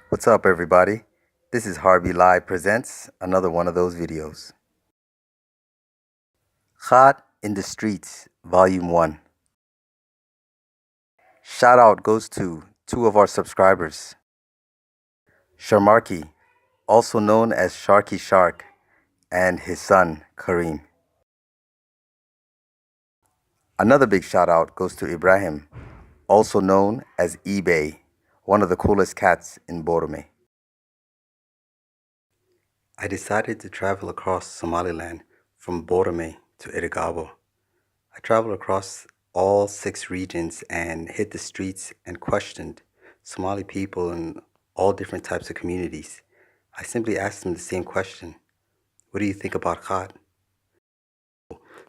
What's up, everybody? This is Harvey Live Presents another one of those videos. Khat in the Streets, Volume 1. Shout out goes to two of our subscribers, Sharmarki, also known as Sharky Shark, and his son, Kareem. Another big shout out goes to Ibrahim, also known as eBay, one of the coolest cats in Borome. I decided to travel across Somaliland from Borome to Irigabo. I traveled across all 6 regions and hit the streets and questioned Somali people in all different types of communities. I simply asked them the same question: what do you think about Khat?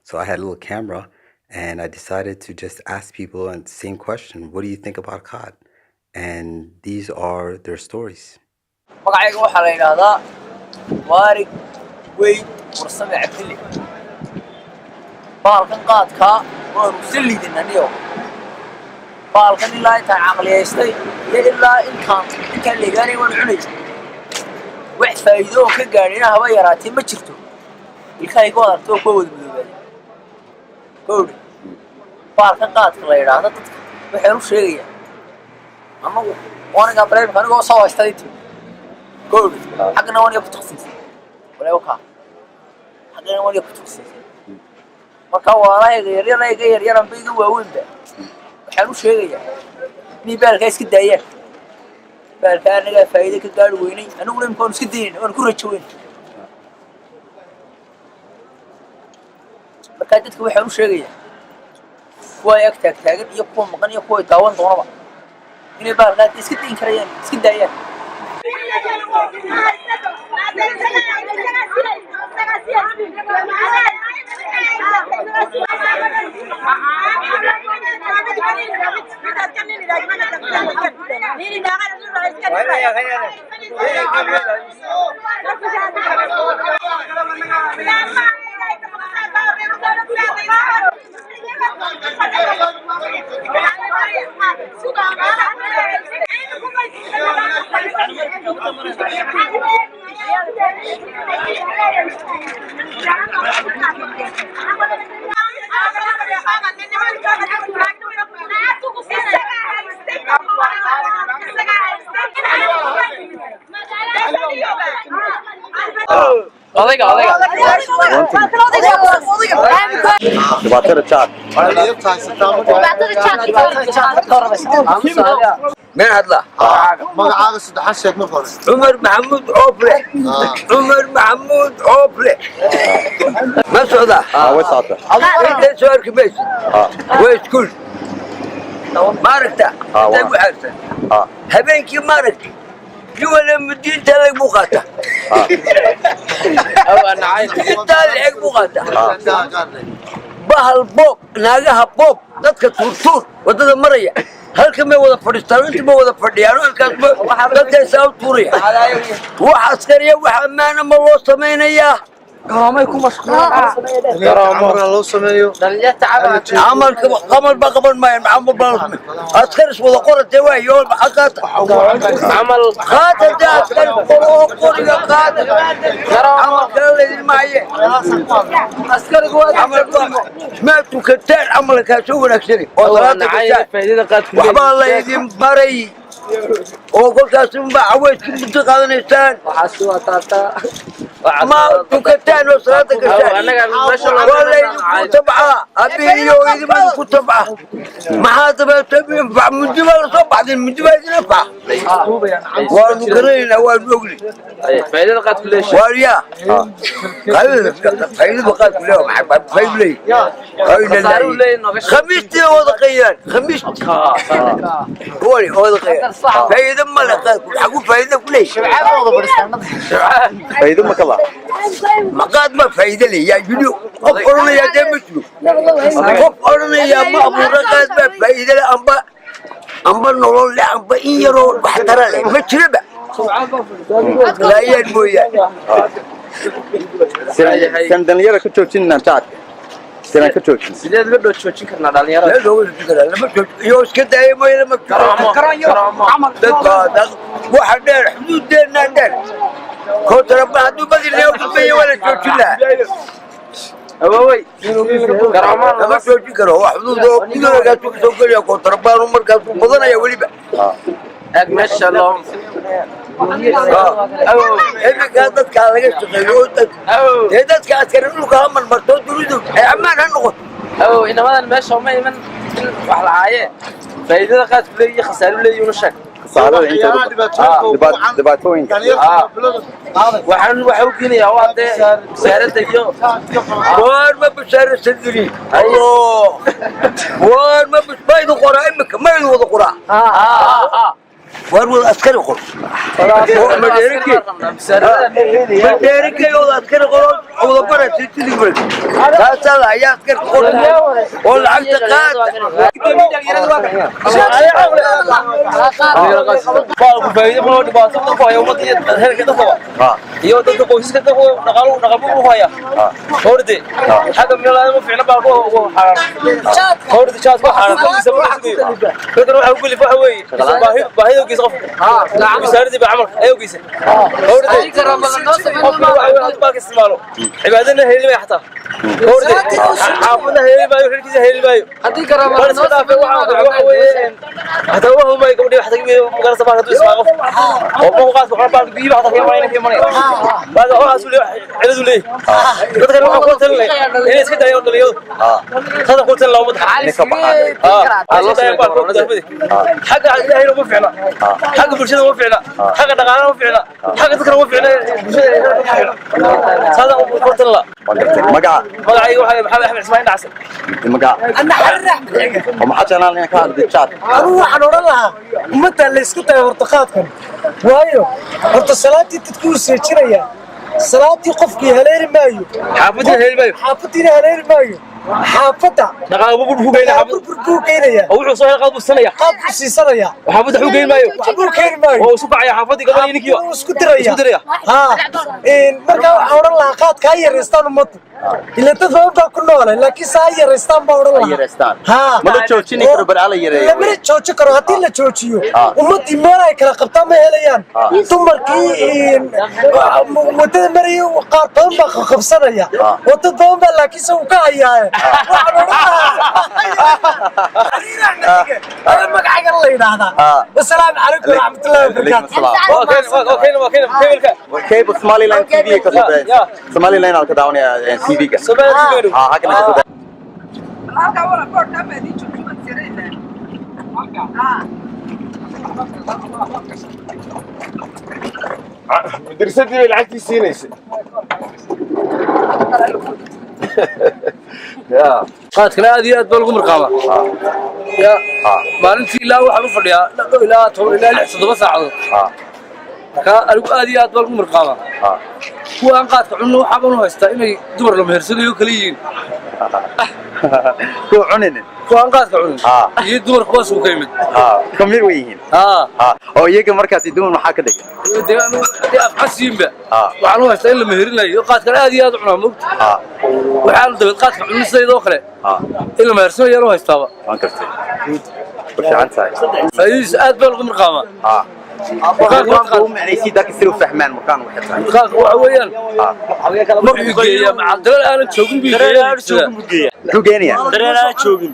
So I had a little camera and I decided to just ask people the same question: what do you think about Khat? And these are their stories. magacayga waxaa la yidhaahdaa waarig weyn warsame cabdille baalkan qaadkaa waanu si lidinaniyo baalkan ilaa intaan caqliyaystay iyo ilaa intaan leegaanay waan cunay wax faa'iido oo ka gaadhina haba yaraatee ma jirto ilkahayga waad aragtay oo kuwa wada madoobaada gowdhi baalkan qaadka la yidhaahda dadka waxay u sheegayaan annagu waanigaa dareemka anigoo soo haystay intii gowdhi xaggana waaniga ku tuqsiisay waleewkaa xaggana waaniga ku tuqsiisay marka waalahayga yaryarayga yaryaranba iga waaweynba waxaan u sheegayaa inay baalkaa iska daayaan baalkaa annagaa faa'iide ka gaari weynay aniguna imika waanu iska daynayna waanu ku rajo weyn markaa dadka waxaan u sheegayaa kuwa ay ag taagtaagan iyo kuwa maqan iyo kuwa ay daawan doonaba inay baalkaa iska dayn karayaan iska daayaan Dhibaatada jaad. meen hadla magacaaga saddexan sheeg marka hore عمر محمود عوفله عمر محمود عوفله ما سعوده way socota. انت سؤال كبير ويش كل ماركته انت وحرته هبينك ماركته يولا مدين تلاقي مقاطع او انا عايز تلاقي مقاطع bahal boob naagaha boob dadka tuurtuur wadada maraya halkan may wada fadhiistaan inta ma wada fadhiyaan halkaas dadka isaab tuuraya wax askariya wax ammaana ma loo samaynayaa garoomay ku mashquulaan garoomo loo sameeyo amalka qamal ba qaban maayo amal ba askaris wada qorate waa yool xaqata amal qaata askari qoriga qaata amal kala leedin maaye askarigu waa amal ma tukataan amalka soo wanaagsan oo salaada faa'iidada qaadku waxba la idin baray oo kolkaas ma aweedku muddo qaadanaysaan waxa soo taata ما تكتان وصلاتك ولا تبعها أبي يويد ما تبعها ما هذا بتبين من جبل صوب بعدين من جبل ينفع وذكرين أول بقولي فايدة قد كل شيء واريا فايدة قد كل يوم حب فايدة خميستي وذقيان خميستي قولي وذقيان فايدة ما لقى حقول فايدة كل شيء Fayda ma kala. مقاد ما فايدة لي يا جنو قفرنا يا دمتلو قفرنا يا مأمور قاد ما فايدة لي أمبا نقول لي أمبا إيرو بحترة لي مشربة لا ينبويا Kan dhalinyarada ka joojinna jaadka. sidaan ka joojin sideed la joojin karnaa dhalinyarada لا لو كده لما يو كده اي ما لما دد واحد دير حدود ديرنا دير كنت ربنا هدو بدي اليوم بي ولا توجلا awowey garamaan لما توجي كرو حدود بدو لا توجي يا كنت ربنا عمر كان بدنا يا ولي ag meesha loo إذا كانت كذا شغلوا إذا كانت كانوا كمان مرتون تريدوا أمان هنقول awow inamadan meesha uma iman in wax lahaayeen faa'iidada qaadku leeyahay khasaaro leeyahay una sheeg khasaarada inta dhibaatooyinka waxaan waxa u keenayaa waa dee wasaaradda iyo وين ما بشار السدري الله وين ما بيدو قرا امك ما يدو قرا وين عسكري قرا مديرك يو عسكري قرا او قرا تيجي برك هذا يا عسكري قرا ولا عم تقاد baalku faa'iido badan dhibaato ku haya ummadda heerka dadka iyo dadka qoysaska dadka dhaqaale u haya horde xaga meelaha ma fiicna baalku horde jaad ku xaaran dadka waxa ugu lifa weey baahida gees qof wasaaradda baa amal ay geesay horde baalka isticmaalo cibaadana heelay xataa horde xaafada heelay baa xilkiisa heelay baa hadii karaama waxa weey حتى هو ما يقول لي حتى مقارنة بعض الناس ما هو قاعد يقول بعض بيجي بعض كمان بعد هو أسول عدد ليه بدك نروح قلت له إيه إيش كده يوم اليوم هذا قلت له مد الله سبحانه حاجة هي لو مفعلة حاجة برشلونة مفعلة حاجة دقائق مفعلة حاجة ذكر مفعلة هذا قلت له ما أيوة محمد إسماعيل عسل أنا حرح وما حد أنا اللي كان بالشات أروح أنا لها متى اللي سكت يا ورتقاتكم وايو ورت صلاتي تكون سيريا صلاتي قفكي هلير مايو حافظنا هلير مايو حافتينا هلير مايو حافظة دقائق بوجينا حافظ بوجينا أو صحيح قلب السنة قلب السنة وحافظ حوجين مايو بوجين مايو وسبع يا حافظي قبل ينكيو اسكتريا ها إن مركا أورا لها قاد كاير رستان مط إلا تفهم كلنا لكن ساير رستان بورا لها ها ما تشوفيني كربر على يري لا مرة تشوفي كرهتي لا تشوفيو ومتي مرة كلا قبضة ما هليان تمركي متمري وقاربان بخبصنا يا وتضم لكن سوكا يا أنا ما قاعد أقول هذا السلام عليكم ورحمة الله اوكي كيف سومالي لاين تي في كسبان سومالي لاين على كداوني تي في كسبان حاجة نكسبان درستي بالعكس سينيس يا قاد كلا هذه أدبل قمر قامة يا ما ننتي لا واحد وفريا لا تقول لا لحظة بس عضو هذه أدبل قمر قامة هو أن قاد عنه حبنا هستا إنه دور لهم يرسلوا كليين كو عنين هو أن قاد عنه يدور خاص وكيمد كم يرويين أو يجي مركز يدور محاكة دقيقة دي أفحسين بقى وعنه هستا إلا مهرنا يقاد كلا هذه أدبل عنه وحال دبل قاد عنه سيد أخرى إلا ما يرسلوا يروح هستا بقى ما كرتي وش عن ساي فهي أدبل قمر قامة مكان معنيسي داك يصيروا فهمان مكان واحد مكان وعويان مرحبا يا معدل أنا شوقن بيجي شو جينيا درنا شوقن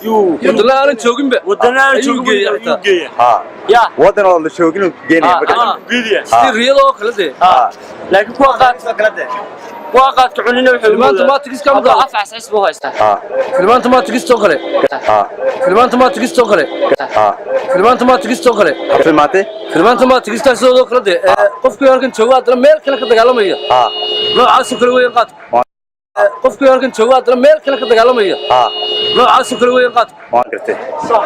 يو ودنا أنا شوقن بي ودنا شوقن يا ودنا ولا شوقن جينيا بيديا سير رياضة كله لكن وقعت كعنينا الفيلمان ما تقيس كم ضاع أفعى سعيس بوها يستا فيلمان ما تقيس تقرأ فيلمان ما تقيس تقرأ فيلمان ما تقيس تقرأ فيلمان ما تقيس تقرأ كله قف كياركن شوات ميل كله كده قالوا مية لو عاصف كله وين قط قف كياركن شوات ميل كله كده قالوا مية لو عاصف كله وين قط ما قلت صح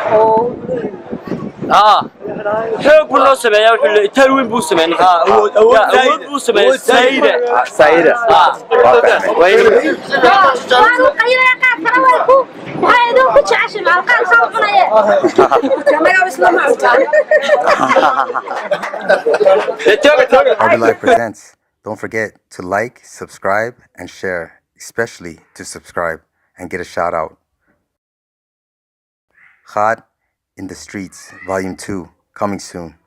حب الله سبحانه وتعالى تلوين بو سبحانه أول بو سبحانه سعيدة قالوا قيلة قاعد كرويكو هاي دو كنت عشان على القاعد صوبنا يا ما جاب اسمه معه Life presents. Don't forget to like, subscribe, and share, especially to subscribe. and get a shout out. Khad in the Streets, Volume 2, coming soon.